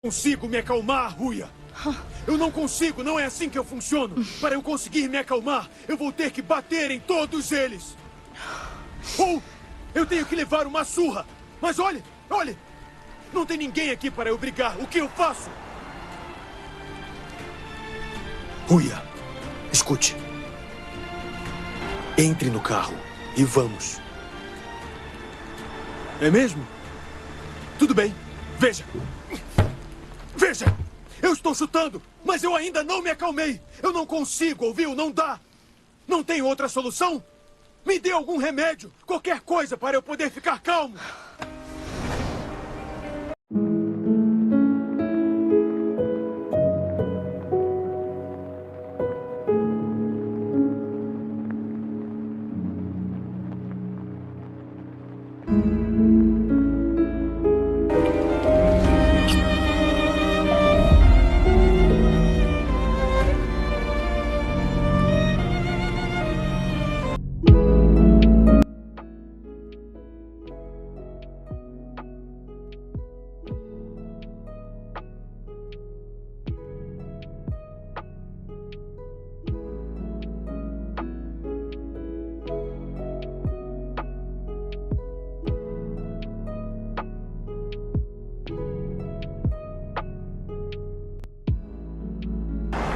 Consigo me acalmar, Ruia. Eu não consigo, não é assim que eu funciono. Para eu conseguir me acalmar, eu vou ter que bater em todos eles. Ou eu tenho que levar uma surra. Mas olhe, não tem ninguém aqui para eu brigar. O que eu faço? Ruia, escute. Entre no carro e vamos. É mesmo? Tudo bem. Veja, eu estou chutando, mas eu ainda não me acalmei. Eu não consigo, ouviu? Não dá. Não tem outra solução? Me dê algum remédio, qualquer coisa para eu poder ficar calmo.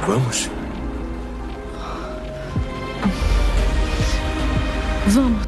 Vamos? Vamos.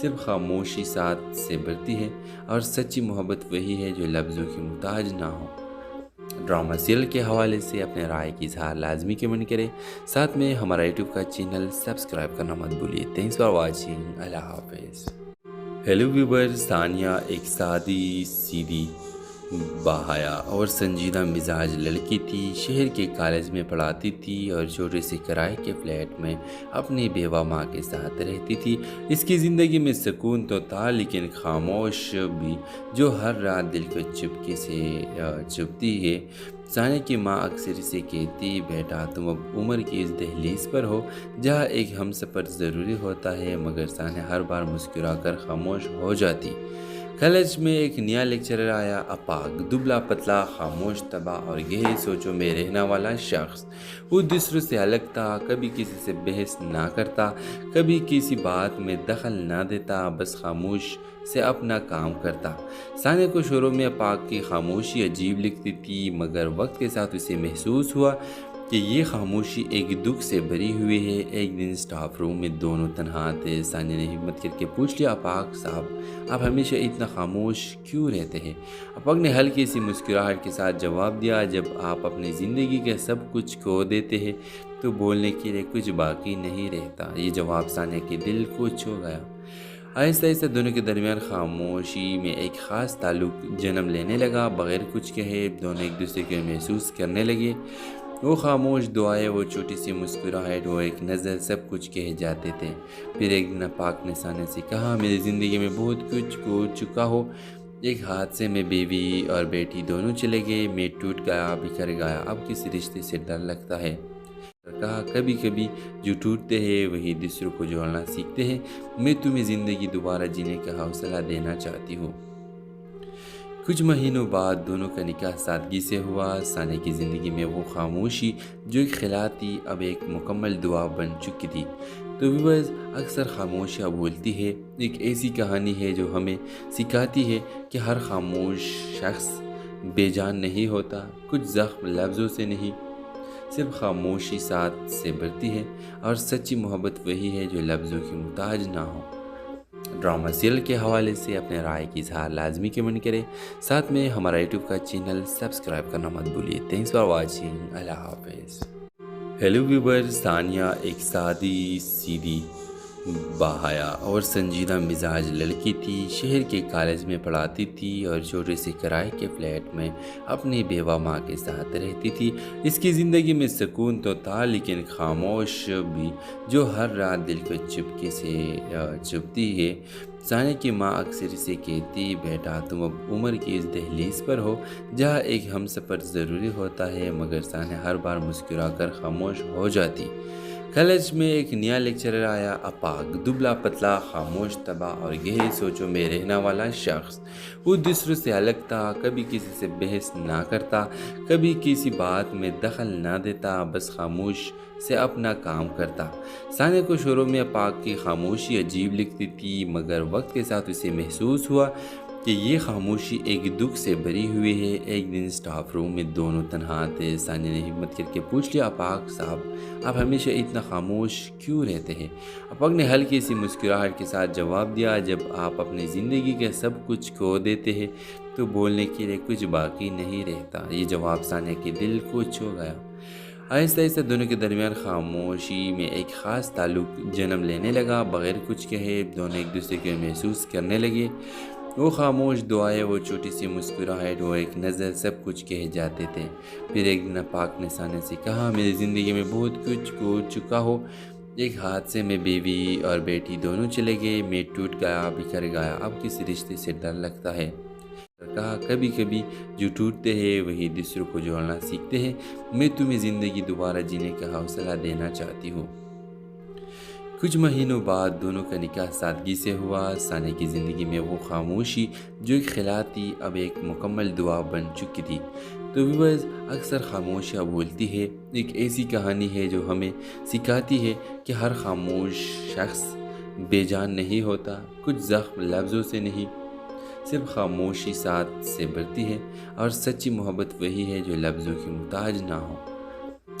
صرف خاموشی ساتھ سے بڑھتی ہے، اور سچی محبت وہی ہے جو لفظوں کی محتاج نہ ہو۔ ڈرامہ سیریل کے حوالے سے اپنے رائے کی اظہار لازمی کمنٹ کریں، ساتھ میں ہمارا یوٹیوب کا چینل سبسکرائب کرنا مت بھولیے۔ تھینکس فار واچنگ، اللہ حافظ۔ ہیلو ویورز، ثانیہ ایک سادی سیدھی باحیا اور سنجیدہ مزاج لڑکی تھی۔ شہر کے کالج میں پڑھاتی تھی اور چھوٹے سے کرائے کے فلیٹ میں اپنی بیوہ ماں کے ساتھ رہتی تھی۔ اس کی زندگی میں سکون تو تھا، لیکن خاموش بھی جو ہر رات دل کو چپکے سے چبھتی ہے۔ ثانیہ کی ماں اکثر اسے کہتی، بیٹا تم اب عمر کی اس دہلیز پر ہو جہاں ایک ہم سفر ضروری ہوتا ہے، مگر ثانیہ ہر بار مسکرا کر خاموش ہو جاتی۔ کالج میں ایک نیا لیکچرر آیا، اپاگ، دبلا پتلا، خاموش طبع اور گہری سوچوں میں رہنے والا شخص۔ وہ دوسروں سے الگ تھا، کبھی کسی سے بحث نہ کرتا، کبھی کسی بات میں دخل نہ دیتا، بس خاموش سے اپنا کام کرتا۔ ثانیہ کو شروع میں اپاگ کی خاموشی عجیب لگتی تھی، مگر وقت کے ساتھ اسے محسوس ہوا کہ یہ خاموشی ایک دکھ سے بھری ہوئی ہے۔ ایک دن اسٹاف روم میں دونوں تنہا تھے۔ ثانیہ نے ہمت کر کے پوچھ لیا، اپاگ صاحب آپ ہمیشہ اتنا خاموش کیوں رہتے ہیں؟ اپاگ نے ہلکی سی مسکراہٹ کے ساتھ جواب دیا، جب آپ اپنی زندگی کے سب کچھ کھو دیتے ہیں تو بولنے کے لیے کچھ باقی نہیں رہتا۔ یہ جواب ثانیہ کے دل کو چھو گیا۔ آہستہ آہستہ دونوں کے درمیان خاموشی میں ایک خاص تعلق جنم لینے لگا۔ بغیر کچھ کہے دونوں ایک دوسرے کو محسوس کرنے لگے۔ وہ خاموش دعائیں، وہ چھوٹی سی مسکراہٹ، وہ ایک نظر، سب کچھ کہہ جاتے تھے۔ پھر ایک دن اپاگ نے ثانیہ سے کہا، میری زندگی میں بہت کچھ کھو چکا ہو۔ ایک حادثے میں بیوی اور بیٹی دونوں چلے گئے، میں ٹوٹ گیا، بکھر گیا، اب کسی رشتے سے ڈر لگتا ہے۔ کہا، کبھی کبھی جو ٹوٹتے ہیں وہی دوسروں کو جوڑنا سیکھتے ہیں۔ میں تمہیں زندگی دوبارہ جینے کا حوصلہ دینا چاہتی ہوں۔ کچھ مہینوں بعد دونوں کا نکاح سادگی سے ہوا۔ ثانیہ کی زندگی میں وہ خاموشی جو ایک خلا تھی اب ایک مکمل دعا بن چکی تھی۔ تو ویورز، اکثر خاموشیاں بولتی ہے، ایک ایسی کہانی ہے جو ہمیں سکھاتی ہے کہ ہر خاموش شخص بے جان نہیں ہوتا۔ کچھ زخم لفظوں سے نہیں، صرف خاموشی ساتھ سے بڑھتی ہے، اور سچی محبت وہی ہے جو لفظوں کی محتاج نہ ہو۔ ڈرامہ سیریل کے حوالے سے اپنے رائے کی اظہار لازمی کمنٹ کریں، ساتھ میں ہمارا یوٹیوب کا چینل سبسکرائب کرنا مت بھولیے۔ تھینکس فار واچنگ، اللہ حافظ۔ ہیلو ویورز، ثانیہ ایک سادی سیدھی باحیا اور سنجیدہ مزاج لڑکی تھی۔ شہر کے کالج میں پڑھاتی تھی اور چھوٹے سے کرائے کے فلیٹ میں اپنی بیوہ ماں کے ساتھ رہتی تھی۔ اس کی زندگی میں سکون تو تھا، لیکن خاموش بھی جو ہر رات دل کو چپکے سے چبھتی ہے۔ ثانیہ کی ماں اکثر اسے کہتی، بیٹا تم اب عمر کی اس دہلیز پر ہو جہاں ایک ہم سفر ضروری ہوتا ہے، مگر ثانیہ ہر بار مسکرا کر خاموش ہو جاتی۔ کالج میں ایک نیا لیکچرر آیا، اپاگ، دبلا پتلا، خاموش طبع اور گہری سوچوں میں رہنے والا شخص۔ وہ دوسروں سے الگ تھا، کبھی کسی سے بحث نہ کرتا، کبھی کسی بات میں دخل نہ دیتا، بس خاموش سے اپنا کام کرتا۔ ثانیہ کو شروع میں اپاگ کی خاموشی عجیب لگتی تھی، مگر وقت کے ساتھ اسے محسوس ہوا کہ یہ خاموشی ایک دکھ سے بھری ہوئی ہے۔ ایک دن اسٹاف روم میں دونوں تنہا تھے۔ ثانیہ نے ہمت کر کے پوچھ لیا، اپاگ صاحب آپ ہمیشہ اتنا خاموش کیوں رہتے ہیں؟ اپاگ نے ہلکی سی مسکراہٹ کے ساتھ جواب دیا، جب آپ اپنی زندگی کے سب کچھ کھو دیتے ہیں تو بولنے کے لیے کچھ باقی نہیں رہتا۔ یہ جواب ثانیہ کے دل کو چھو گیا۔ آہستہ آہستہ دونوں کے درمیان خاموشی میں ایک خاص تعلق جنم لینے لگا۔ بغیر کچھ کہے دونوں ایک دوسرے کو محسوس کرنے لگے۔ وہ خاموش دعائیں، وہ چھوٹی سی مسکراہٹ، وہ ایک نظر، سب کچھ کہہ جاتے تھے۔ پھر ایک دن اپاگ نے ثانیہ سے کہا، میری زندگی میں بہت کچھ کھو چکا ہو۔ ایک حادثے میں بیوی اور بیٹی دونوں چلے گئے، میں ٹوٹ گیا، بکھر گیا، اب کسی رشتے سے ڈر لگتا ہے۔ کہا، کبھی کبھی جو ٹوٹتے ہیں وہی دوسروں کو جوڑنا سیکھتے ہیں۔ میں تمہیں زندگی دوبارہ جینے کا حوصلہ دینا چاہتی ہوں۔ کچھ مہینوں بعد دونوں کا نکاح سادگی سے ہوا۔ ثانیہ کی زندگی میں وہ خاموشی جو ایک خلا تھی اب ایک مکمل دعا بن چکی تھی۔ تو ویورز، اکثر خاموشیاں بولتی ہے، ایک ایسی کہانی ہے جو ہمیں سکھاتی ہے کہ ہر خاموش شخص بے جان نہیں ہوتا۔ کچھ زخم لفظوں سے نہیں، صرف خاموشی ساتھ سے بڑھتی ہے، اور سچی محبت وہی ہے جو لفظوں کی محتاج نہ ہو۔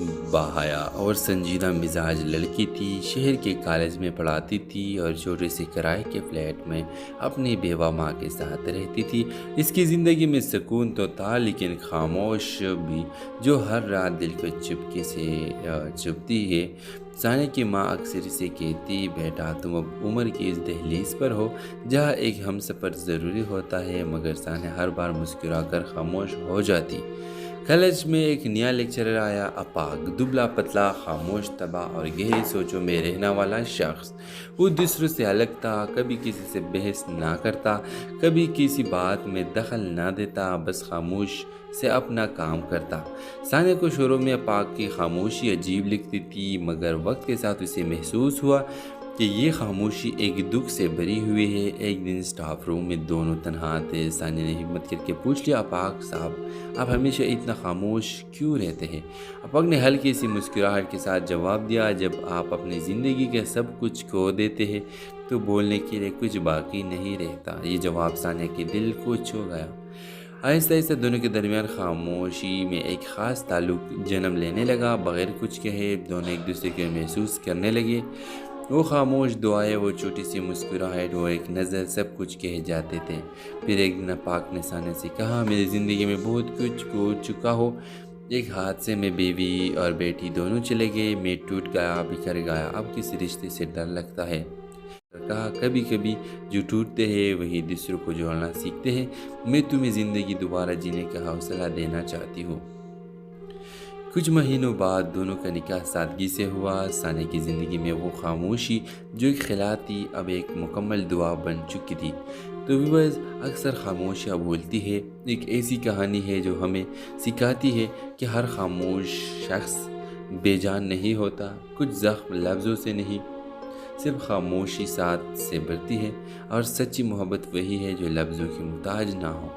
باحیا اور سنجیدہ مزاج لڑکی تھی، شہر کے کالج میں پڑھاتی تھی اور چھوٹے سے کرائے کے فلیٹ میں اپنی بیوہ ماں کے ساتھ رہتی تھی۔ اس کی زندگی میں سکون تو تھا لیکن خاموش بھی، جو ہر رات دل کو چپکے سے چبھتی ہے۔ ثانیہ کی ماں اکثر اسے کہتی، بیٹا تم اب عمر کی اس دہلیز پر ہو جہاں ایک ہم سفر ضروری ہوتا ہے، مگر ثانیہ ہر بار مسکرا کر خاموش ہو جاتی۔ کالج میں ایک نیا لیکچرر آیا، اپاگ، دبلا پتلا، خاموش طبع اور گہری سوچوں میں رہنے والا شخص۔ وہ دوسروں سے الگ تھا، کبھی کسی سے بحث نہ کرتا، کبھی کسی بات میں دخل نہ دیتا، بس خاموش سے اپنا کام کرتا۔ ثانیہ کو شروع میں اپاگ کی خاموشی عجیب لگتی تھی، مگر وقت کے ساتھ اسے محسوس ہوا کہ یہ خاموشی ایک دکھ سے بھری ہوئی ہے۔ ایک دن اسٹاف روم میں دونوں تنہا تھے۔ ثانیہ نے ہمت کر کے پوچھ لیا، اپاگ صاحب آپ ہمیشہ اتنا خاموش کیوں رہتے ہیں؟ اپاگ نے ہلکی سی مسکراہٹ کے ساتھ جواب دیا، جب آپ اپنی زندگی کے سب کچھ کھو دیتے ہیں تو بولنے کے لیے کچھ باقی نہیں رہتا۔ یہ جواب ثانیہ کے دل کو چھو گیا۔ آہستہ آہستہ دونوں کے درمیان خاموشی میں ایک خاص تعلق جنم لینے لگا۔ بغیر کچھ کہے دونوں ایک دوسرے کو محسوس کرنے لگے۔ وہ خاموش دعائیں، وہ چھوٹی سی مسکراہٹ، وہ ایک نظر، سب کچھ کہے جاتے تھے۔ پھر ایک دن اپاگ نے ثانیہ سے کہا، میری زندگی میں بہت کچھ کھو چکا ہو۔ ایک حادثے میں بیوی اور بیٹی دونوں چلے گئے، میں ٹوٹ گیا، بکھر گیا، اب کسی رشتے سے ڈر لگتا ہے۔ کہا، کبھی کبھی جو ٹوٹتے ہیں وہی دوسروں کو جوڑنا سیکھتے ہیں۔ میں تمہیں زندگی دوبارہ جینے کا حوصلہ دینا چاہتی ہوں۔ کچھ مہینوں بعد دونوں کا نکاح سادگی سے ہوا۔ ثانیہ کی زندگی میں وہ خاموشی جو ایک خلا تھی اب ایک مکمل دعا بن چکی تھی۔ تو ویورز، اکثر خاموشیاں بولتی ہے، ایک ایسی کہانی ہے جو ہمیں سکھاتی ہے کہ ہر خاموش شخص بے جان نہیں ہوتا۔ کچھ زخم لفظوں سے نہیں، صرف خاموشی ساتھ سے بھرتی ہے، اور سچی محبت وہی ہے جو لفظوں کی محتاج نہ ہو۔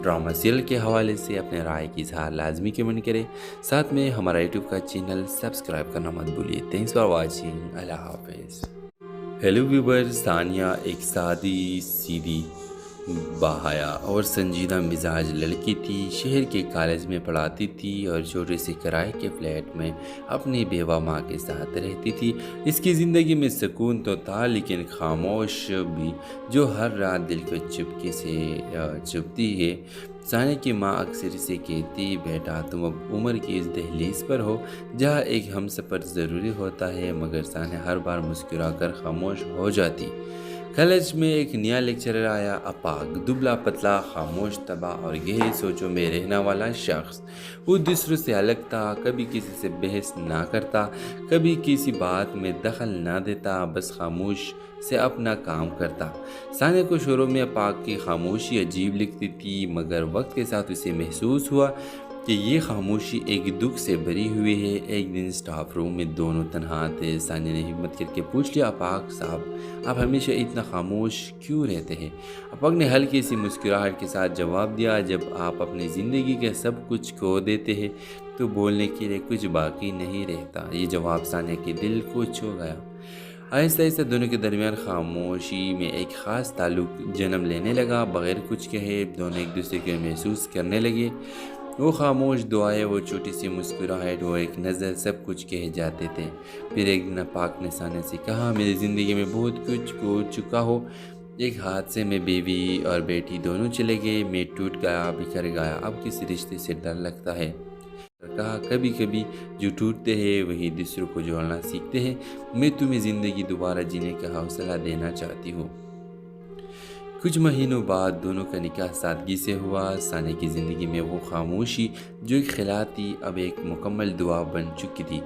ڈرامہ سیریل کے حوالے سے اپنے رائے کی اظہار لازمی کمنٹ کریں، ساتھ میں ہمارا یوٹیوب کا چینل سبسکرائب کرنا مت بھولیے۔ تھینکس فار واچنگ، اللہ حافظ۔ ہیلو ویورز، ثانیہ ایک سادی سیدھی باحیا اور سنجیدہ مزاج لڑکی تھی، شہر کے کالج میں پڑھاتی تھی اور چھوٹے سے کرائے کے فلیٹ میں اپنی بیوہ ماں کے ساتھ رہتی تھی۔ اس کی زندگی میں سکون تو تھا لیکن خاموش بھی، جو ہر رات دل کو چپکے سے چبھتی ہے۔ ثانیہ کی ماں اکثر اسے کہتی، بیٹا تم اب عمر کی اس دہلیز پر ہو جہاں ایک ہم سفر ضروری ہوتا ہے، مگر ثانیہ ہر بار مسکرا کر خاموش ہو جاتی۔ کالج میں ایک نیا لیکچرر آیا، اپاگ، دبلا پتلا، خاموش طبع اور گہری سوچوں میں رہنے والا شخص۔ وہ دوسروں سے الگ تھا، کبھی کسی سے بحث نہ کرتا، کبھی کسی بات میں دخل نہ دیتا، بس خاموش سے اپنا کام کرتا۔ ثانیہ کو شروع میں اپاگ کی خاموشی عجیب لگتی تھی، مگر وقت کے ساتھ اسے محسوس ہوا کہ یہ خاموشی ایک دکھ سے بھری ہوئی ہے۔ ایک دن اسٹاف روم میں دونوں تنہا تھے۔ ثانیہ نے ہمت کر کے پوچھ لیا، اپاگ صاحب آپ ہمیشہ اتنا خاموش کیوں رہتے ہیں؟ اپاگ نے ہلکی سی مسکراہٹ کے ساتھ جواب دیا، جب آپ اپنی زندگی کے سب کچھ کھو دیتے ہیں تو بولنے کے لیے کچھ باقی نہیں رہتا۔ یہ جواب ثانیہ کے دل کو چھو گیا۔ آہستہ آہستہ دونوں کے درمیان خاموشی میں ایک خاص تعلق جنم لینے لگا۔ بغیر کچھ کہے دونوں ایک دوسرے کو محسوس کرنے لگے۔ وہ خاموش دعائیں، وہ چھوٹی سی مسکراہٹ، وہ ایک نظر، سب کچھ کہے جاتے تھے۔ پھر ایک دن اپاگ نے ثانیہ سے کہا، میری زندگی میں بہت کچھ کھو چکا ہو۔ ایک حادثے میں بیوی اور بیٹی دونوں چلے گئے، میں ٹوٹ گیا، بکھر گیا، اب کسی رشتے سے ڈر لگتا ہے۔ کہا، کبھی کبھی جو ٹوٹتے ہیں وہی دوسروں کو جوڑنا سیکھتے ہیں۔ میں تمہیں زندگی دوبارہ جینے کا حوصلہ دینا چاہتی ہوں۔ کچھ مہینوں بعد دونوں کا نکاح سادگی سے ہوا۔ ثانیہ کی زندگی میں وہ خاموشی جو ایک خلا تھی اب ایک مکمل دعا بن چکی تھی۔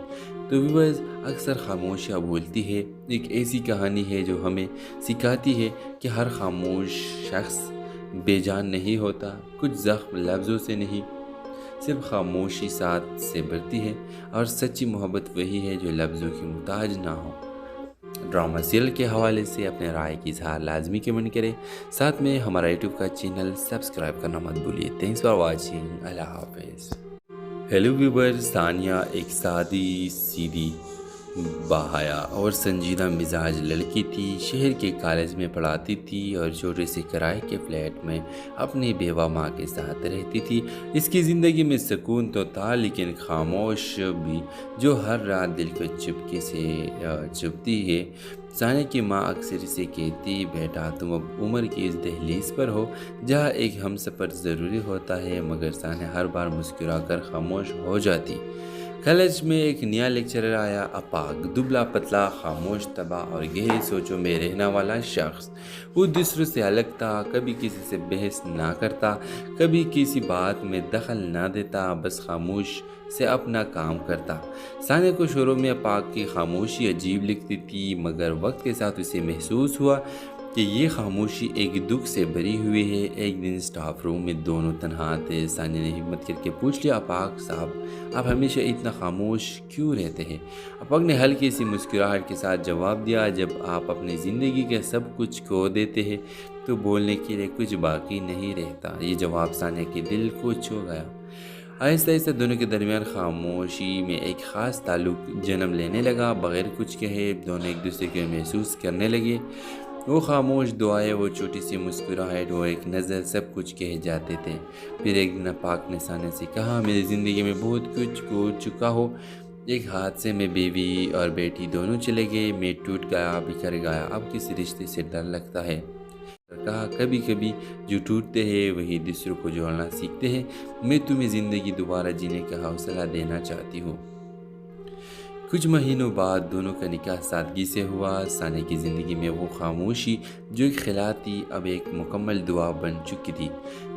تو ویورز، اکثر خاموشیاں بولتی ہے، ایک ایسی کہانی ہے جو ہمیں سکھاتی ہے کہ ہر خاموش شخص بے جان نہیں ہوتا۔ کچھ زخم لفظوں سے نہیں، صرف خاموشی ساتھ سے بھرتی ہے، اور سچی محبت وہی ہے جو لفظوں کی محتاج نہ ہو۔ ڈرامہ سیریل کے حوالے سے اپنے رائے کی اظہار لازمی کمنٹ کریں، ساتھ میں ہمارا یوٹیوب کا چینل سبسکرائب کرنا مت بھولیے۔ تھینکس فار واچنگ، اللہ حافظ۔ ہیلو ویورز، ثانیہ ایک سادی سیدھی باحیا اور سنجیدہ مزاج لڑکی تھی، شہر کے کالج میں پڑھاتی تھی اور چھوٹے سے کرائے کے فلیٹ میں اپنی بیوہ ماں کے ساتھ رہتی تھی۔ اس کی زندگی میں سکون تو تھا لیکن خاموش بھی، جو ہر رات دل کو چپکے سے چبھتی ہے۔ ثانیہ کی ماں اکثر اسے کہتی، بیٹا تم اب عمر کی اس دہلیز پر ہو جہاں ایک ہم سفر ضروری ہوتا ہے، مگر ثانیہ ہر بار مسکرا کر خاموش ہو جاتی۔ کالج میں ایک نیا لیکچرر آیا، اپاگ، دبلا پتلا، خاموش طبع اور گہری سوچوں میں رہنے والا شخص۔ وہ دوسروں سے الگ تھا، کبھی کسی سے بحث نہ کرتا، کبھی کسی بات میں دخل نہ دیتا، بس خاموش سے اپنا کام کرتا۔ ثانیہ کو شروع میں اپاگ کی خاموشی عجیب لگتی تھی، مگر وقت کے ساتھ اسے محسوس ہوا کہ یہ خاموشی ایک دکھ سے بھری ہوئی ہے۔ ایک دن اسٹاف روم میں دونوں تنہا تھے۔ ثانیہ نے ہمت کر کے پوچھ لیا، اپاگ صاحب آپ ہمیشہ اتنا خاموش کیوں رہتے ہیں؟ اپاگ نے ہلکی سی مسکراہٹ کے ساتھ جواب دیا، جب آپ اپنی زندگی کے سب کچھ کھو دیتے ہیں تو بولنے کے لیے کچھ باقی نہیں رہتا۔ یہ جواب ثانیہ کے دل کو چھو گیا۔ آہستہ آہستہ دونوں کے درمیان خاموشی میں ایک خاص تعلق جنم لینے لگا۔ بغیر کچھ کہے دونوں ایک دوسرے کو محسوس کرنے لگے۔ وہ خاموش دعائیں، وہ چھوٹی سی مسکراہٹ، وہ ایک نظر، سب کچھ کہے جاتے تھے۔ پھر ایک دن اپاگ نے ثانیہ سے کہا، میری زندگی میں بہت کچھ کھو چکا ہو۔ ایک حادثے میں بیوی اور بیٹی دونوں چلے گئے، میں ٹوٹ گیا، بکھر گیا، اب کسی رشتے سے ڈر لگتا ہے۔ کہا، کبھی کبھی جو ٹوٹتے ہیں وہی دوسروں کو جوڑنا سیکھتے ہیں۔ میں تمہیں زندگی دوبارہ جینے کا حوصلہ دینا چاہتی ہوں۔ کچھ مہینوں بعد دونوں کا نکاح سادگی سے ہوا۔ ثانیہ کی زندگی میں وہ خاموشی جو ایک خلا تھی اب ایک مکمل دعا بن چکی تھی۔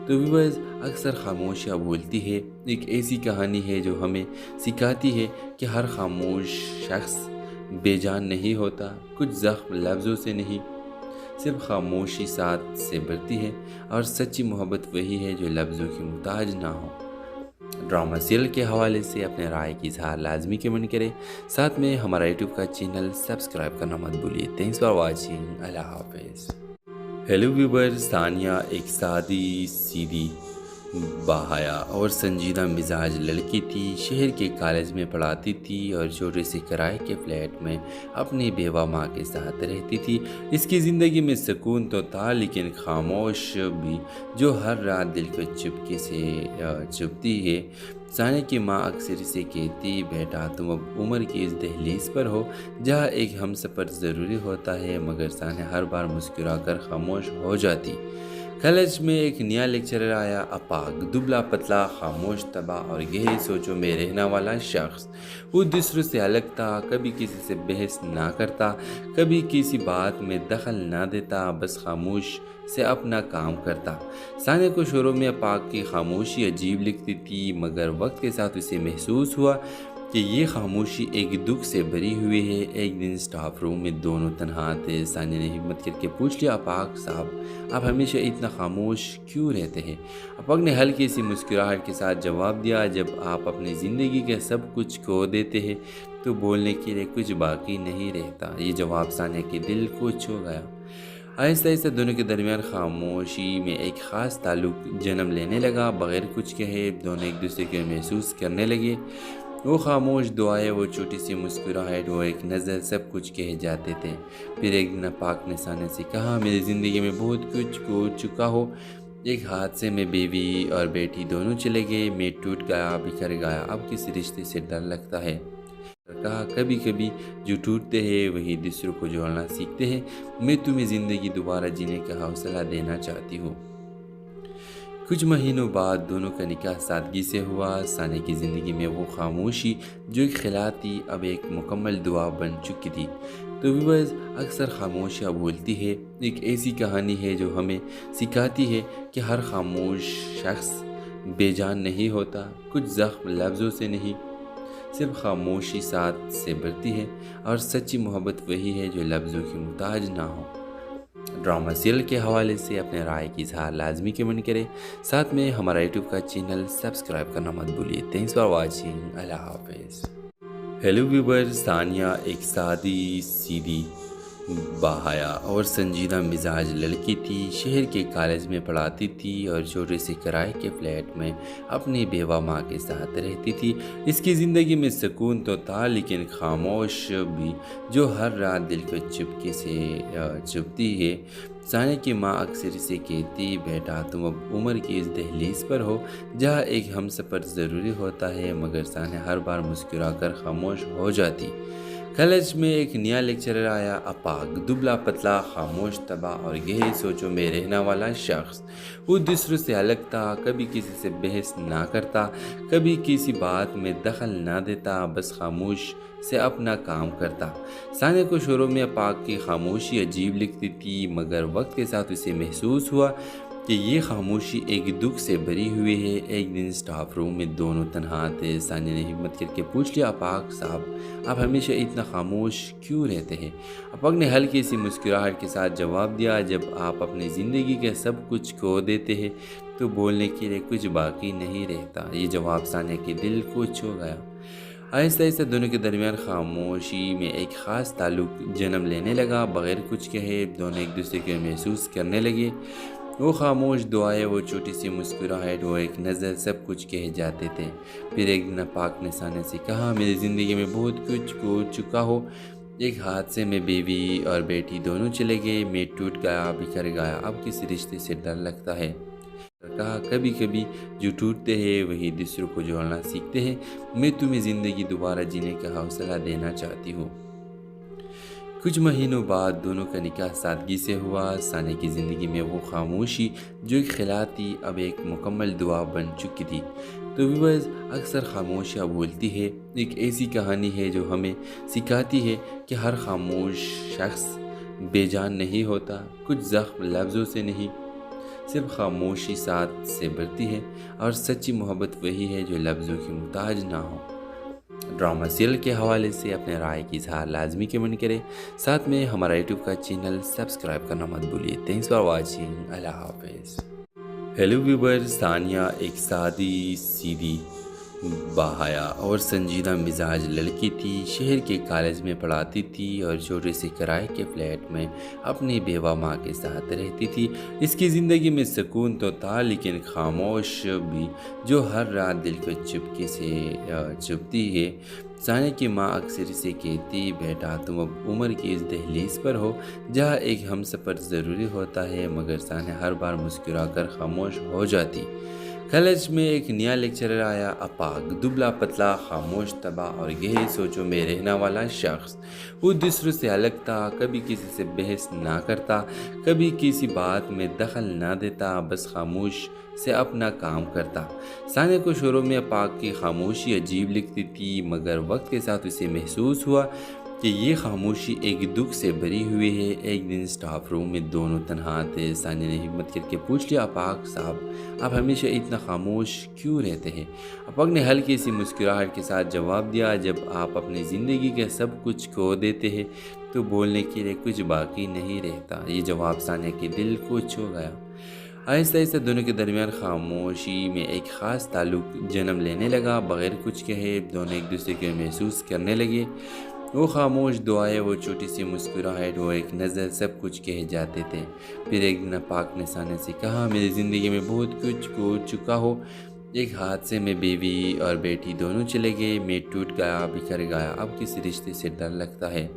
تو ویورز، اکثر خاموشیاں بولتی ہے، ایک ایسی کہانی ہے جو ہمیں سکھاتی ہے کہ ہر خاموش شخص بے جان نہیں ہوتا۔ کچھ زخم لفظوں سے نہیں، صرف خاموشی ساتھ سے بھرتی ہے، اور سچی محبت وہی ہے جو لفظوں کی محتاج نہ ہو۔ ڈرامہ سیریل کے حوالے سے اپنے رائے کی اظہار لازمی کمنٹ کریں، ساتھ میں ہمارا یوٹیوب کا چینل سبسکرائب کرنا مت بھولیے۔ تھینکس فار واچنگ، اللہ حافظ۔ ہیلو ویورز، ثانیہ ایک سادی سیدھی باحیا اور سنجیدہ مزاج لڑکی تھی، شہر کے کالج میں پڑھاتی تھی اور چھوٹے سے کرائے کے فلیٹ میں اپنی بیوہ ماں کے ساتھ رہتی تھی۔ اس کی زندگی میں سکون تو تھا لیکن خاموش بھی، جو ہر رات دل کو چپکے سے چبھتی ہے۔ ثانیہ کی ماں اکثر اسے کہتی، بیٹا تم اب عمر کی اس دہلیز پر ہو جہاں ایک ہم سفر ضروری ہوتا ہے، مگر ثانیہ ہر بار مسکرا کر خاموش ہو جاتی۔ کالج میں ایک نیا لیکچرر آیا، اپاگ، دبلا پتلا، خاموش طبع اور گہری سوچوں میں رہنے والا شخص۔ وہ دوسروں سے الگ تھا، کبھی کسی سے بحث نہ کرتا، کبھی کسی بات میں دخل نہ دیتا، بس خاموش سے اپنا کام کرتا۔ ثانیہ کو شروع میں اپاگ کی خاموشی عجیب لگتی تھی، مگر وقت کے ساتھ اسے محسوس ہوا کہ یہ خاموشی ایک دکھ سے بھری ہوئی ہے۔ ایک دن اسٹاف روم میں دونوں تنہا تھے۔ ثانیہ نے ہمت کر کے پوچھ لیا، اپاگ صاحب آپ ہمیشہ اتنا خاموش کیوں رہتے ہیں؟ اپاگ نے ہلکی سی مسکراہٹ کے ساتھ جواب دیا، جب آپ اپنی زندگی کے سب کچھ کھو دیتے ہیں تو بولنے کے لیے کچھ باقی نہیں رہتا۔ یہ جواب ثانیہ کے دل کو چھو گیا۔ آہستہ آہستہ دونوں کے درمیان خاموشی میں ایک خاص تعلق جنم لینے لگا۔ بغیر کچھ کہے دونوں ایک دوسرے کو محسوس کرنے لگے۔ وہ خاموش دعائیں، وہ چھوٹی سی مسکراہٹ، وہ ایک نظر، سب کچھ کہے جاتے تھے۔ پھر ایک دن اپاگ نے ثانیہ سے کہا، میری زندگی میں بہت کچھ کھو چکا ہو۔ ایک حادثے میں بیوی اور بیٹی دونوں چلے گئے، میں ٹوٹ گیا، بکھر گیا، اب کسی رشتے سے ڈر لگتا ہے۔ کہا، کبھی کبھی جو ٹوٹتے ہیں وہی دوسروں کو جوڑنا سیکھتے ہیں۔ میں تمہیں زندگی دوبارہ جینے کا حوصلہ دینا چاہتی ہوں۔ کچھ مہینوں بعد دونوں کا نکاح سادگی سے ہوا۔ ثانیہ کی زندگی میں وہ خاموشی جو ایک خلا تھی اب ایک مکمل دعا بن چکی تھی۔ تو ویورز، اکثر خاموشیاں بولتی ہے، ایک ایسی کہانی ہے جو ہمیں سکھاتی ہے کہ ہر خاموش شخص بے جان نہیں ہوتا۔ کچھ زخم لفظوں سے نہیں، صرف خاموشی ساتھ سے بھرتی ہے، اور سچی محبت وہی ہے جو لفظوں کی محتاج نہ ہو۔ ڈرامہ سیریل کے حوالے سے اپنے رائے کی اظہار لازمی کمنٹ کریں، ساتھ میں ہمارا یوٹیوب کا چینل سبسکرائب کرنا مت بھولیے۔ تھینکس فار واچنگ، اللہ حافظ۔ ہیلو ویورز، ثانیہ ایک سادی سیدھی باحیا اور سنجیدہ مزاج لڑکی تھی، شہر کے کالج میں پڑھاتی تھی اور چھوٹے سے کرائے کے فلیٹ میں اپنی بیوہ ماں کے ساتھ رہتی تھی۔ اس کی زندگی میں سکون تو تھا لیکن خاموش بھی، جو ہر رات دل کو چپکے سے چبھتی ہے۔ ثانیہ کی ماں اکثر اسے کہتی، بیٹا تم اب عمر کی اس دہلیز پر ہو جہاں ایک ہم سفر ضروری ہوتا ہے، مگر ثانیہ ہر بار مسکرا کر خاموش ہو جاتی۔ کالج میں ایک نیا لیکچرر آیا، اپاگ، دبلا پتلا، خاموش طبع اور گہری سوچوں میں رہنے والا شخص۔ وہ دوسروں سے الگ تھا، کبھی کسی سے بحث نہ کرتا، کبھی کسی بات میں دخل نہ دیتا، بس خاموش سے اپنا کام کرتا۔ ثانیہ کو شروع میں اپاگ کی خاموشی عجیب لگتی تھی، مگر وقت کے ساتھ اسے محسوس ہوا کہ یہ خاموشی ایک دکھ سے بھری ہوئی ہے۔ ایک دن اسٹاف روم میں دونوں تنہا تھے۔ ثانیہ نے ہمت کر کے پوچھ لیا، اپاگ صاحب آپ ہمیشہ اتنا خاموش کیوں رہتے ہیں؟ اپاگ نے ہلکی سی مسکراہٹ کے ساتھ جواب دیا، جب آپ اپنی زندگی کے سب کچھ کھو دیتے ہیں تو بولنے کے لیے کچھ باقی نہیں رہتا۔ یہ جواب ثانیہ کے دل کو چھو گیا۔ آہستہ آہستہ دونوں کے درمیان خاموشی میں ایک خاص تعلق جنم لینے لگا۔ بغیر کچھ کہے دونوں ایک دوسرے کو محسوس کرنے لگے۔ وہ خاموش دعائیں، وہ چھوٹی سی مسکراہٹ، وہ ایک نظر، سب کچھ کہے جاتے تھے۔ پھر ایک دن اپاگ نے ثانیہ سے کہا، میری زندگی میں بہت کچھ کھو چکا ہو۔ ایک حادثے میں بیوی اور بیٹی دونوں چلے گئے، میں ٹوٹ گیا، بکھر گیا، اب کسی رشتے سے ڈر لگتا ہے۔ کہا، کبھی کبھی جو ٹوٹتے ہیں وہی دوسروں کو جوڑنا سیکھتے ہیں۔ میں تمہیں زندگی دوبارہ جینے کا حوصلہ دینا چاہتی ہوں۔ کچھ مہینوں بعد دونوں کا نکاح سادگی سے ہوا۔ ثانیہ کی زندگی میں وہ خاموشی جو ایک خلا تھی اب ایک مکمل دعا بن چکی تھی۔ تو ویورز، اکثر خاموشیاں بولتی ہے، ایک ایسی کہانی ہے جو ہمیں سکھاتی ہے کہ ہر خاموش شخص بے جان نہیں ہوتا۔ کچھ زخم لفظوں سے نہیں، صرف خاموشی ساتھ سے بھرتی ہے، اور سچی محبت وہی ہے جو لفظوں کی محتاج نہ ہو۔ ڈرامہ سیریل کے حوالے سے اپنے رائے کی اظہار لازمی کمنٹ کریں، ساتھ میں ہمارا یوٹیوب کا چینل سبسکرائب کرنا مت بھولیے۔ تھینکس فار واچنگ، اللہ حافظ۔ ہیلو ویورز، ثانیہ ایک سادی سیدھی باحیا اور سنجیدہ مزاج لڑکی تھی، شہر کے کالج میں پڑھاتی تھی اور چھوٹے سے کرائے کے فلیٹ میں اپنی بیوہ ماں کے ساتھ رہتی تھی۔ اس کی زندگی میں سکون تو تھا لیکن خاموش بھی، جو ہر رات دل کو چپکے سے چبھتی ہے۔ ثانیہ کی ماں اکثر اسے کہتی، بیٹا تم اب عمر کی اس دہلیز پر ہو جہاں ایک ہم سفر ضروری ہوتا ہے، مگر ثانیہ ہر بار مسکرا کر خاموش ہو جاتی۔ کالج میں ایک نیا لیکچرر آیا، اپاگ، دبلا پتلا، خاموش طبع اور گہری سوچوں میں رہنے والا شخص۔ وہ دوسروں سے الگ تھا، کبھی کسی سے بحث نہ کرتا، کبھی کسی بات میں دخل نہ دیتا، بس خاموش سے اپنا کام کرتا۔ ثانیہ کو شروع میں اپاگ کی خاموشی عجیب لگتی تھی، مگر وقت کے ساتھ اسے محسوس ہوا کہ یہ خاموشی ایک دکھ سے بھری ہوئی ہے۔ ایک دن اسٹاف روم میں دونوں تنہا تھے۔ ثانیہ نے ہمت کر کے پوچھ لیا، اپاگ صاحب آپ ہمیشہ اتنا خاموش کیوں رہتے ہیں؟ اپاگ نے ہلکی سی مسکراہٹ کے ساتھ جواب دیا، جب آپ اپنی زندگی کے سب کچھ کھو دیتے ہیں تو بولنے کے لیے کچھ باقی نہیں رہتا۔ یہ جواب ثانیہ کے دل کو چھو گیا۔ آہستہ آہستہ دونوں کے درمیان خاموشی میں ایک خاص تعلق جنم لینے لگا۔ بغیر کچھ کہے دونوں ایک دوسرے کو محسوس کرنے لگے۔ وہ خاموش دعائیں، وہ چھوٹی سی مسکراہٹ، وہ ایک نظر، سب کچھ کہے جاتے تھے۔ پھر ایک دن اپاگ نے ثانیہ سے کہا، میری زندگی میں بہت کچھ کھو چکا ہو۔ ایک حادثے میں بیوی اور بیٹی دونوں چلے گئے، میں ٹوٹ گیا، بکھر گیا، اب کسی رشتے سے ڈر لگتا ہے۔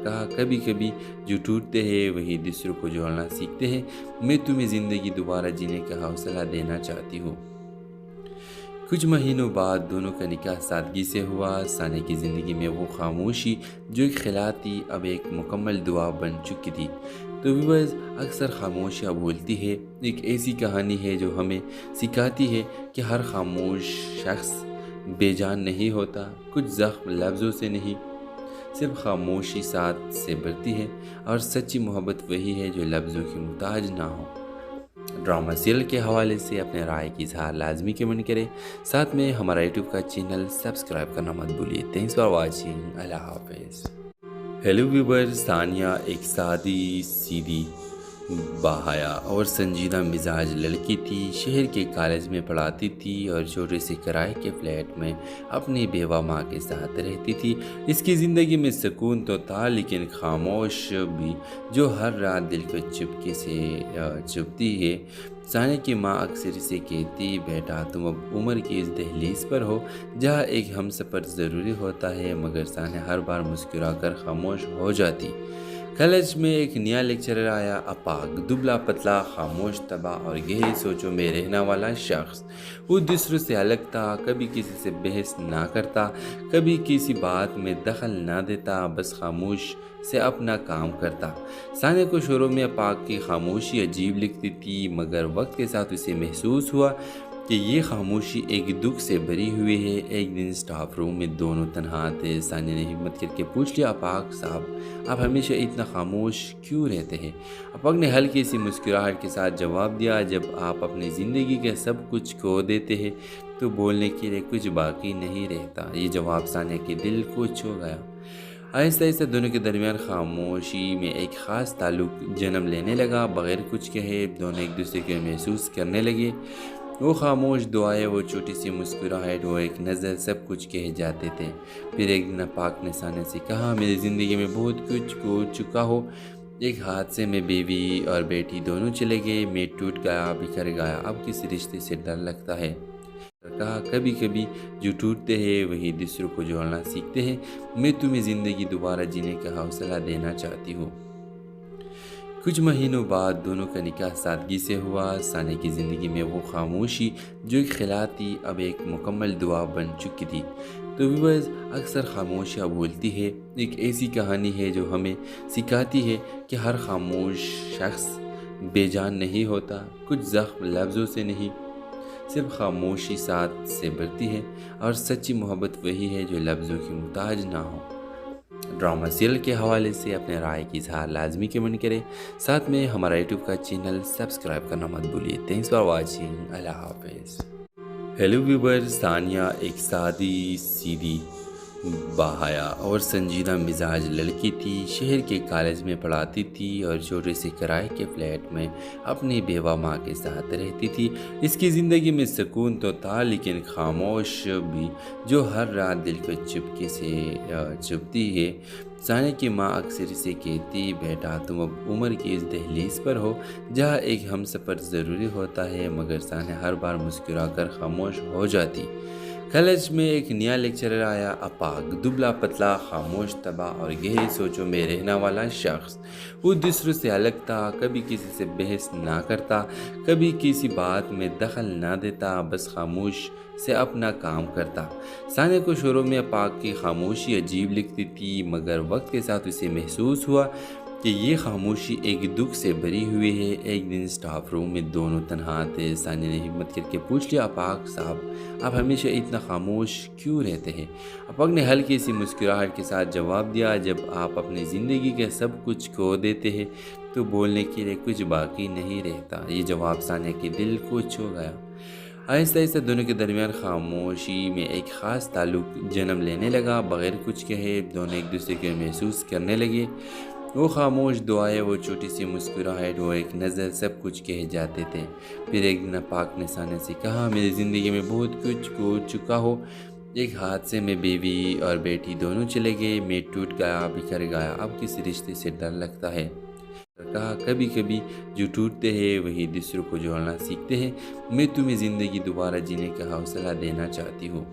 کہا، کبھی کبھی جو ٹوٹتے ہیں وہی دوسروں کو جوڑنا سیکھتے ہیں۔ میں تمہیں زندگی دوبارہ جینے کا حوصلہ دینا چاہتی ہوں۔ کچھ مہینوں بعد دونوں کا نکاح سادگی سے ہوا۔ ثانیہ کی زندگی میں وہ خاموشی جو ایک خلا تھی اب ایک مکمل دعا بن چکی تھی۔ تو ویورز، اکثر خاموشیاں بولتی ہے، ایک ایسی کہانی ہے جو ہمیں سکھاتی ہے کہ ہر خاموش شخص بے جان نہیں ہوتا۔ کچھ زخم لفظوں سے نہیں، صرف خاموشی ساتھ سے بھرتی ہے، اور سچی محبت وہی ہے جو لفظوں کی محتاج نہ ہو۔ ڈرامہ سیریل کے حوالے سے اپنے رائے کی اظہار لازمی کمنٹ کریں، ساتھ میں ہمارا یوٹیوب کا چینل سبسکرائب کرنا مت بھولیے۔ تھینکس فار واچنگ، اللہ حافظ۔ ہیلو ویورز، ثانیہ ایک سادی سیدھی باحیا اور سنجیدہ مزاج لڑکی تھی، شہر کے کالج میں پڑھاتی تھی اور چھوٹے سے کرائے کے فلیٹ میں اپنی بیوہ ماں کے ساتھ رہتی تھی۔ اس کی زندگی میں سکون تو تھا لیکن خاموش بھی، جو ہر رات دل کو چپکے سے چبھتی ہے۔ ثانیہ کی ماں اکثر اسے کہتی، بیٹا تم اب عمر کی اس دہلیز پر ہو جہاں ایک ہم سفر ضروری ہوتا ہے، مگر ثانیہ ہر بار مسکرا کر خاموش ہو جاتی۔ کالج میں ایک نیا لیکچرر آیا، اپاگ، دبلا پتلا، خاموش طبع اور گہری سوچوں میں رہنے والا شخص۔ وہ دوسروں سے الگ تھا، کبھی کسی سے بحث نہ کرتا، کبھی کسی بات میں دخل نہ دیتا، بس خاموش سے اپنا کام کرتا۔ ثانیہ کو شروع میں اپاگ کی خاموشی عجیب لگتی تھی، مگر وقت کے ساتھ اسے محسوس ہوا کہ یہ خاموشی ایک دکھ سے بھری ہوئی ہے۔ ایک دن اسٹاف روم میں دونوں تنہا تھے۔ ثانیہ نے ہمت کر کے پوچھ لیا، اپاگ صاحب آپ ہمیشہ اتنا خاموش کیوں رہتے ہیں؟ اپاگ نے ہلکی سی مسکراہٹ کے ساتھ جواب دیا، جب آپ اپنی زندگی کے سب کچھ کھو دیتے ہیں تو بولنے کے لیے کچھ باقی نہیں رہتا۔ یہ جواب ثانیہ کے دل کو چھو گیا۔ آہستہ آہستہ دونوں کے درمیان خاموشی میں ایک خاص تعلق جنم لینے لگا۔ بغیر کچھ کہے دونوں ایک دوسرے کو محسوس کرنے لگے۔ وہ خاموش دعائیں، وہ چھوٹی سی مسکراہٹ، وہ ایک نظر، سب کچھ کہے جاتے تھے۔ پھر ایک دن اپاگ نے ثانیہ سے کہا، میری زندگی میں بہت کچھ کھو چکا ہو۔ ایک حادثے میں بیوی اور بیٹی دونوں چلے گئے، میں ٹوٹ گیا، بکھر گیا، اب کسی رشتے سے ڈر لگتا ہے۔ کہا، کبھی کبھی جو ٹوٹتے ہیں وہی دوسروں کو جوڑنا سیکھتے ہیں۔ میں تمہیں زندگی دوبارہ جینے کا حوصلہ دینا چاہتی ہوں۔ کچھ مہینوں بعد دونوں کا نکاح سادگی سے ہوا۔ ثانیہ کی زندگی میں وہ خاموشی جو ایک خلا تھی اب ایک مکمل دعا بن چکی تھی۔ تو ویورز، اکثر خاموشیاں بولتی ہے، ایک ایسی کہانی ہے جو ہمیں سکھاتی ہے کہ ہر خاموش شخص بے جان نہیں ہوتا۔ کچھ زخم لفظوں سے نہیں، صرف خاموشی ساتھ سے بڑھتی ہے، اور سچی محبت وہی ہے جو لفظوں کی محتاج نہ ہو۔ ڈرامہ سیریل کے حوالے سے اپنے رائے کی اظہار لازمی کمنٹ کریں، ساتھ میں ہمارا یوٹیوب کا چینل سبسکرائب کرنا مت بھولیے۔ تھینکس فار واچنگ، اللہ حافظ۔ ہیلو ویور، ثانیہ ایک سادی سیدھی باحیا اور سنجیدہ مزاج لڑکی تھی، شہر کے کالج میں پڑھاتی تھی اور چھوٹے سے کرائے کے فلیٹ میں اپنی بیوہ ماں کے ساتھ رہتی تھی۔ اس کی زندگی میں سکون تو تھا لیکن خاموش بھی، جو ہر رات دل کو چپکے سے چبھتی ہے۔ ثانیہ کی ماں اکثر اسے کہتی، بیٹا تم اب عمر کی اس دہلیز پر ہو جہاں ایک ہم سفر ضروری ہوتا ہے، مگر ثانیہ ہر بار مسکرا کر خاموش ہو جاتی۔ کالج میں ایک نیا لیکچرر آیا، اپاگ، دبلا پتلا، خاموش طبع اور گہری سوچوں میں رہنے والا شخص۔ وہ دوسروں سے الگ تھا، کبھی کسی سے بحث نہ کرتا، کبھی کسی بات میں دخل نہ دیتا، بس خاموش سے اپنا کام کرتا۔ ثانیہ کو شروع میں اپاگ کی خاموشی عجیب لگتی تھی، مگر وقت کے ساتھ اسے محسوس ہوا کہ یہ خاموشی ایک دکھ سے بھری ہوئی ہے۔ ایک دن اسٹاف روم میں دونوں تنہا تھے۔ ثانیہ نے ہمت کر کے پوچھ لیا، اپاگ صاحب آپ ہمیشہ اتنا خاموش کیوں رہتے ہیں؟ اپاگ نے ہلکی سی مسکراہٹ کے ساتھ جواب دیا، جب آپ اپنی زندگی کے سب کچھ کھو دیتے ہیں تو بولنے کے لیے کچھ باقی نہیں رہتا۔ یہ جواب ثانیہ کے دل کو چھو گیا۔ آہستہ آہستہ دونوں کے درمیان خاموشی میں ایک خاص تعلق جنم لینے لگا۔ بغیر کچھ کہے دونوں ایک دوسرے کو محسوس کرنے لگے۔ وہ خاموش دعائیں، وہ چھوٹی سی مسکراہٹ، وہ ایک نظر، سب کچھ کہے جاتے تھے۔ پھر ایک دن اپاگ نے ثانیہ سے کہا، میری زندگی میں بہت کچھ کھو چکا ہو۔ ایک حادثے میں بیوی اور بیٹی دونوں چلے گئے، میں ٹوٹ گیا، بکھر گیا، اب کسی رشتے سے ڈر لگتا ہے۔ کہا، کبھی کبھی جو ٹوٹتے ہیں وہی دوسروں کو جوڑنا سیکھتے ہیں۔ میں تمہیں زندگی دوبارہ جینے کا حوصلہ دینا چاہتی ہوں۔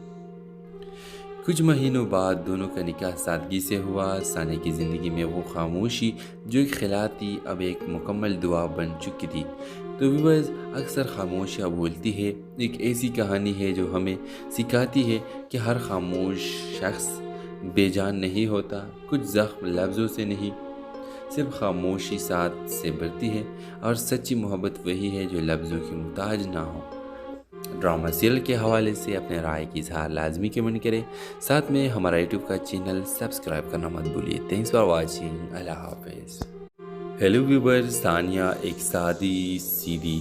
کچھ مہینوں بعد دونوں کا نکاح سادگی سے ہوا۔ ثانیہ کی زندگی میں وہ خاموشی جو ایک خلا تھی اب ایک مکمل دعا بن چکی تھی۔ تو ویورز، اکثر خاموشیاں بولتی ہے، ایک ایسی کہانی ہے جو ہمیں سکھاتی ہے کہ ہر خاموش شخص بے جان نہیں ہوتا۔ کچھ زخم لفظوں سے نہیں، صرف خاموشی ساتھ سے بڑھتی ہے، اور سچی محبت وہی ہے جو لفظوں کی محتاج نہ ہو۔ ڈرامہ سیریل کے حوالے سے اپنے رائے کی اظہار لازمی کمنٹ کریں، ساتھ میں ہمارا یوٹیوب کا چینل سبسکرائب کرنا مت بھولیے۔ تھینکس فار واچنگ، اللہ حافظ۔ ہیلو ویور، ثانیہ ایک سادی سیدھی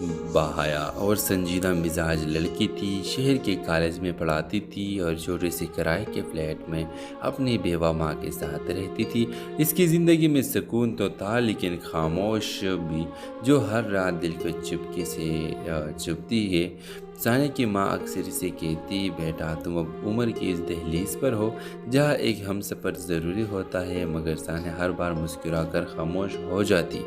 باحیا اور سنجیدہ مزاج لڑکی تھی، شہر کے کالج میں پڑھاتی تھی اور چھوٹے سے کرائے کے فلیٹ میں اپنی بیوہ ماں کے ساتھ رہتی تھی۔ اس کی زندگی میں سکون تو تھا لیکن خاموش بھی، جو ہر رات دل کو چپکے سے چبھتی ہے۔ ثانیہ کی ماں اکثر اسے کہتی، بیٹا تم اب عمر کی اس دہلیز پر ہو جہاں ایک ہم سفر ضروری ہوتا ہے، مگر ثانیہ ہر بار مسکرا کر خاموش ہو جاتی۔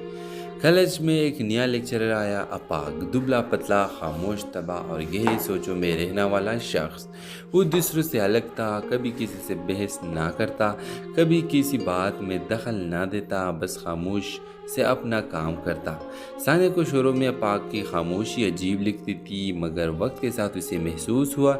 کالج میں ایک نیا لیکچرر آیا، اپاگ، دبلا پتلا، خاموش طبع اور گہری سوچوں میں رہنے والا شخص۔ وہ دوسروں سے الگ تھا، کبھی کسی سے بحث نہ کرتا، کبھی کسی بات میں دخل نہ دیتا، بس خاموش سے اپنا کام کرتا۔ ثانیہ کو شروع میں اپاگ کی خاموشی عجیب لگتی تھی، مگر وقت کے ساتھ اسے محسوس ہوا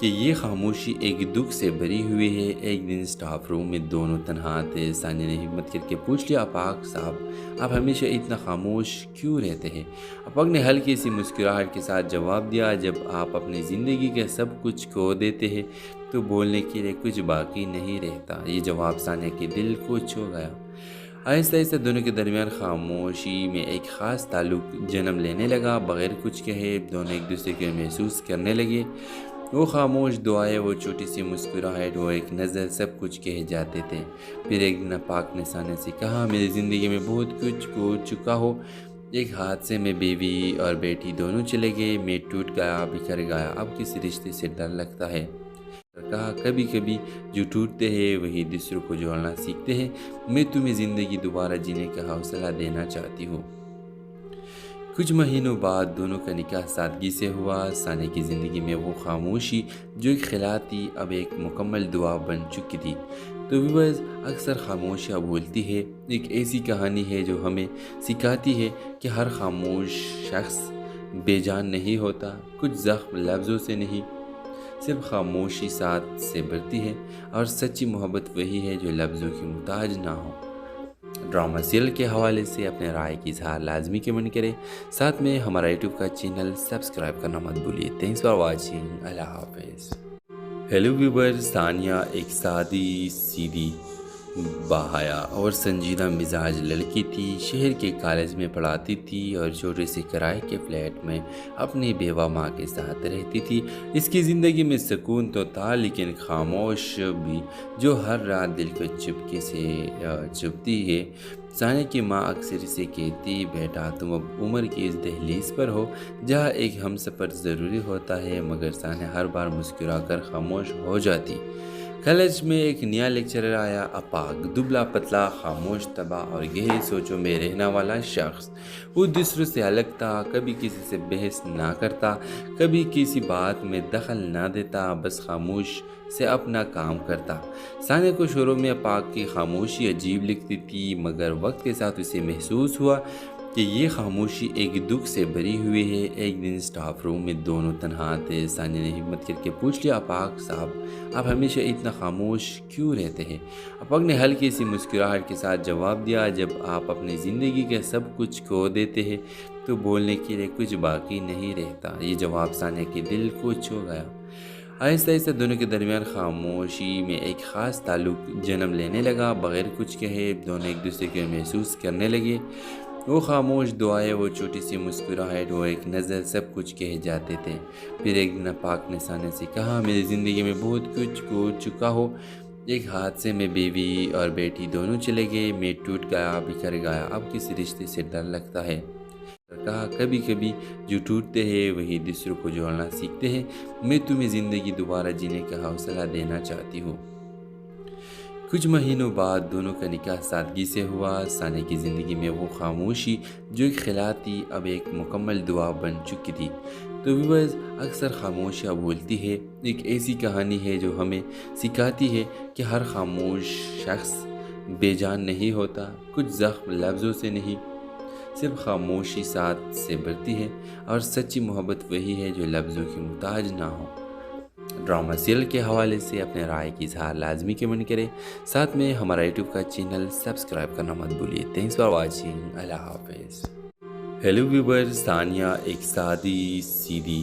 کہ یہ خاموشی ایک دکھ سے بھری ہوئی ہے۔ ایک دن اسٹاف روم میں دونوں تنہا تھے۔ ثانیہ نے ہمت کر کے پوچھ لیا، اپاگ صاحب آپ ہمیشہ اتنا خاموش کیوں رہتے ہیں؟ اپاگ نے ہلکی سی مسکراہٹ کے ساتھ جواب دیا، جب آپ اپنی زندگی کے سب کچھ کھو دیتے ہیں تو بولنے کے لیے کچھ باقی نہیں رہتا۔ یہ جواب ثانیہ کے دل کو چھو گیا۔ آہستہ آہستہ دونوں کے درمیان خاموشی میں ایک خاص تعلق جنم لینے لگا۔ بغیر کچھ کہے دونوں ایک دوسرے کو محسوس کرنے لگے۔ وہ خاموش دعائیں، وہ چھوٹی سی مسکراہٹ، وہ ایک نظر، سب کچھ کہے جاتے تھے۔ پھر ایک دن اپاگ نے ثانیہ سے کہا، میری زندگی میں بہت کچھ کھو چکا ہو۔ ایک حادثے میں بیوی اور بیٹی دونوں چلے گئے، میں ٹوٹ گیا، بکھر گیا، اب کسی رشتے سے ڈر لگتا ہے۔ کہا، کبھی کبھی جو ٹوٹتے ہیں وہی دوسروں کو جوڑنا سیکھتے ہیں۔ میں تمہیں زندگی دوبارہ جینے کا حوصلہ دینا چاہتی ہوں۔ کچھ مہینوں بعد دونوں کا نکاح سادگی سے ہوا۔ ثانیہ کی زندگی میں وہ خاموشی جو ایک خلا تھی اب ایک مکمل دعا بن چکی تھی۔ تو ویورز، اکثر خاموشیاں بولتی ہے، ایک ایسی کہانی ہے جو ہمیں سکھاتی ہے کہ ہر خاموش شخص بے جان نہیں ہوتا۔ کچھ زخم لفظوں سے نہیں، صرف خاموشی ساتھ سے بڑھتی ہے، اور سچی محبت وہی ہے جو لفظوں کی محتاج نہ ہو۔ ڈرامہ سیریل کے حوالے سے اپنے رائے کی اظہار لازمی کمنٹ کریں، ساتھ میں ہمارا یوٹیوب کا چینل سبسکرائب کرنا مت بھولیے۔ تھینکس فار واچنگ، اللہ حافظ۔ ہیلو ویور، ثانیہ ایک سادی، سیدھی، باحیا اور سنجیدہ مزاج لڑکی تھی، شہر کے کالج میں پڑھاتی تھی اور چھوٹے سے کرائے کے فلیٹ میں اپنی بیوہ ماں کے ساتھ رہتی تھی۔ اس کی زندگی میں سکون تو تھا لیکن خاموش بھی، جو ہر رات دل کو چپکے سے چبھتی ہے۔ ثانیہ کی ماں اکثر اسے کہتی، بیٹا تم اب عمر کی اس دہلیز پر ہو جہاں ایک ہم سفر ضروری ہوتا ہے، مگر ثانیہ ہر بار مسکرا کر خاموش ہو جاتی۔ کالج میں ایک نیا لیکچرر آیا، اپاگ، دبلا پتلا، خاموش طبع اور گہری سوچوں میں رہنے والا شخص۔ وہ دوسروں سے الگ تھا، کبھی کسی سے بحث نہ کرتا، کبھی کسی بات میں دخل نہ دیتا، بس خاموش سے اپنا کام کرتا۔ ثانیہ کو شروع میں اپاگ کی خاموشی عجیب لگتی تھی، مگر وقت کے ساتھ اسے محسوس ہوا کہ یہ خاموشی ایک دکھ سے بھری ہوئی ہے۔ ایک دن اسٹاف روم میں دونوں تنہا تھے۔ ثانیہ نے ہمت کر کے پوچھ لیا، اپاگ صاحب آپ ہمیشہ اتنا خاموش کیوں رہتے ہیں؟ اپاگ نے ہلکی سی مسکراہٹ کے ساتھ جواب دیا، جب آپ اپنی زندگی کے سب کچھ کھو دیتے ہیں تو بولنے کے لیے کچھ باقی نہیں رہتا۔ یہ جواب ثانیہ کے دل کو چھو گیا۔ آہستہ آہستہ دونوں کے درمیان خاموشی میں ایک خاص تعلق جنم لینے لگا۔ بغیر کچھ کہے دونوں ایک دوسرے کو محسوس کرنے لگے۔ وہ خاموش دعائیں، وہ چھوٹی سی مسکراہٹ، وہ ایک نظر، سب کچھ کہے جاتے تھے۔ پھر ایک دن اپاگ نے ثانیہ سے کہا، میری زندگی میں بہت کچھ کھو چکا ہو۔ ایک حادثے میں بیوی اور بیٹی دونوں چلے گئے، میں ٹوٹ گیا، بکھر گیا، اب کسی رشتے سے ڈر لگتا ہے۔ کہا، کبھی کبھی جو ٹوٹتے ہیں وہی دوسروں کو جوڑنا سیکھتے ہیں۔ میں تمہیں زندگی دوبارہ جینے کا حوصلہ دینا چاہتی ہوں۔ کچھ مہینوں بعد دونوں کا نکاح سادگی سے ہوا۔ ثانیہ کی زندگی میں وہ خاموشی جو ایک خلا تھی اب ایک مکمل دعا بن چکی تھی۔ تو ویورز، اکثر خاموشیاں بولتی ہے، ایک ایسی کہانی ہے جو ہمیں سکھاتی ہے کہ ہر خاموش شخص بے جان نہیں ہوتا۔ کچھ زخم لفظوں سے نہیں، صرف خاموشی ساتھ سے بڑھتی ہے، اور سچی محبت وہی ہے جو لفظوں کی محتاج نہ ہو۔ ڈرامہ سیریل کے حوالے سے اپنے رائے کی اظہار لازمی کمنٹ کریں، ساتھ میں ہمارا یوٹیوب کا چینل سبسکرائب کرنا مت بھولیے۔ تھینکس فار واچنگ، اللہ حافظ۔ ہیلو ویور، ثانیہ ایک سادی، سیدھی،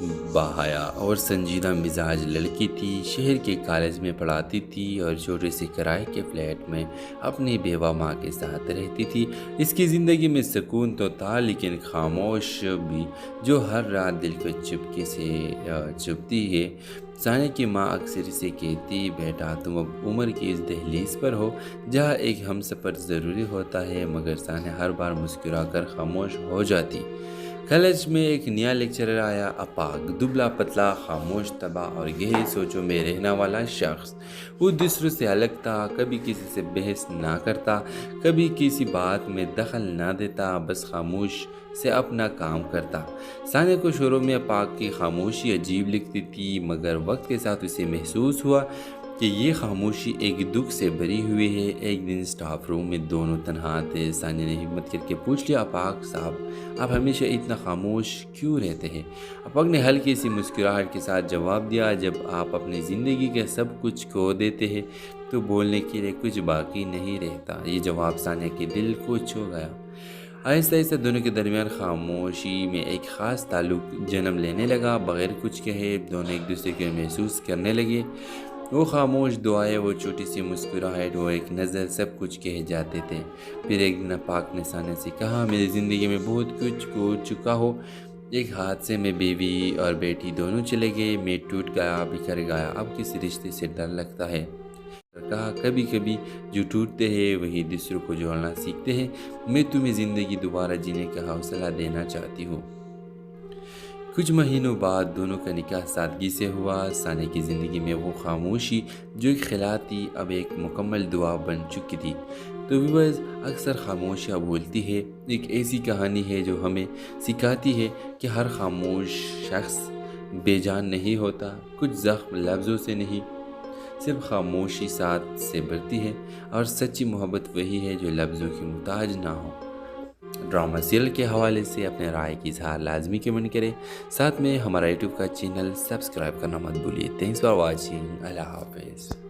باحیا اور سنجیدہ مزاج لڑکی تھی، شہر کے کالج میں پڑھاتی تھی اور چھوٹے سے کرائے کے فلیٹ میں اپنی بیوہ ماں کے ساتھ رہتی تھی۔ اس کی زندگی میں سکون تو تھا لیکن خاموش بھی، جو ہر رات دل کو چپکے سے چبھتی ہے۔ ثانیہ کی ماں اکثر اسے کہتی، بیٹا تم اب عمر کی اس دہلیز پر ہو جہاں ایک ہم سفر ضروری ہوتا ہے، مگر ثانیہ ہر بار مسکرا کر خاموش ہو جاتی۔ کالج میں ایک نیا لیکچرر آیا، اپاگ، دبلا پتلا، خاموش طبع اور گہری سوچوں میں رہنے والا شخص۔ وہ دوسروں سے الگ تھا، کبھی کسی سے بحث نہ کرتا، کبھی کسی بات میں دخل نہ دیتا، بس خاموش سے اپنا کام کرتا۔ ثانیہ کو شروع میں اپاگ کی خاموشی عجیب لگتی تھی، مگر وقت کے ساتھ اسے محسوس ہوا کہ یہ خاموشی ایک دکھ سے بھری ہوئی ہے۔ ایک دن اسٹاف روم میں دونوں تنہا تھے۔ ثانیہ نے ہمت کر کے پوچھ لیا، اپاگ صاحب آپ ہمیشہ اتنا خاموش کیوں رہتے ہیں؟ اپاگ نے ہلکی سی مسکراہٹ کے ساتھ جواب دیا، جب آپ اپنی زندگی کے سب کچھ کھو دیتے ہیں تو بولنے کے لیے کچھ باقی نہیں رہتا۔ یہ جواب ثانیہ کے دل کو چھو گیا۔ آہستہ آہستہ دونوں کے درمیان خاموشی میں ایک خاص تعلق جنم لینے لگا۔ بغیر کچھ کہے دونوں ایک دوسرے کو محسوس کرنے لگے۔ وہ خاموش دعائیں، وہ چھوٹی سی مسکراہٹ، وہ ایک نظر، سب کچھ کہہ جاتے تھے۔ پھر ایک دن اپاگ نے ثانیہ سے کہا، میری زندگی میں بہت کچھ کھو چکا ہو، ایک حادثے میں بیوی اور بیٹی دونوں چلے گئے، میں ٹوٹ گیا، بکھر گیا، اب کسی رشتے سے ڈر لگتا ہے۔ کہا، کبھی کبھی جو ٹوٹتے ہیں وہی دوسروں کو جوڑنا سیکھتے ہیں، میں تمہیں زندگی دوبارہ جینے کا حوصلہ دینا چاہتی ہوں۔ کچھ مہینوں بعد دونوں کا نکاح سادگی سے ہوا۔ ثانیہ کی زندگی میں وہ خاموشی جو ایک خلا تھی اب ایک مکمل دعا بن چکی تھی۔ تو ویورز، اکثر خاموشیاں بولتی ہے، ایک ایسی کہانی ہے جو ہمیں سکھاتی ہے کہ ہر خاموش شخص بے جان نہیں ہوتا، کچھ زخم لفظوں سے نہیں، صرف خاموشی ساتھ سے بھرتی ہے، اور سچی محبت وہی ہے جو لفظوں کی محتاج نہ ہو۔ ڈرامہ سیریل کے حوالے سے اپنے رائے کی اظہار لازمی کمنٹ کریں، ساتھ میں ہمارا یوٹیوب کا چینل سبسکرائب کرنا مت بھولیے۔ تھینکس فار واچنگ، اللہ حافظ۔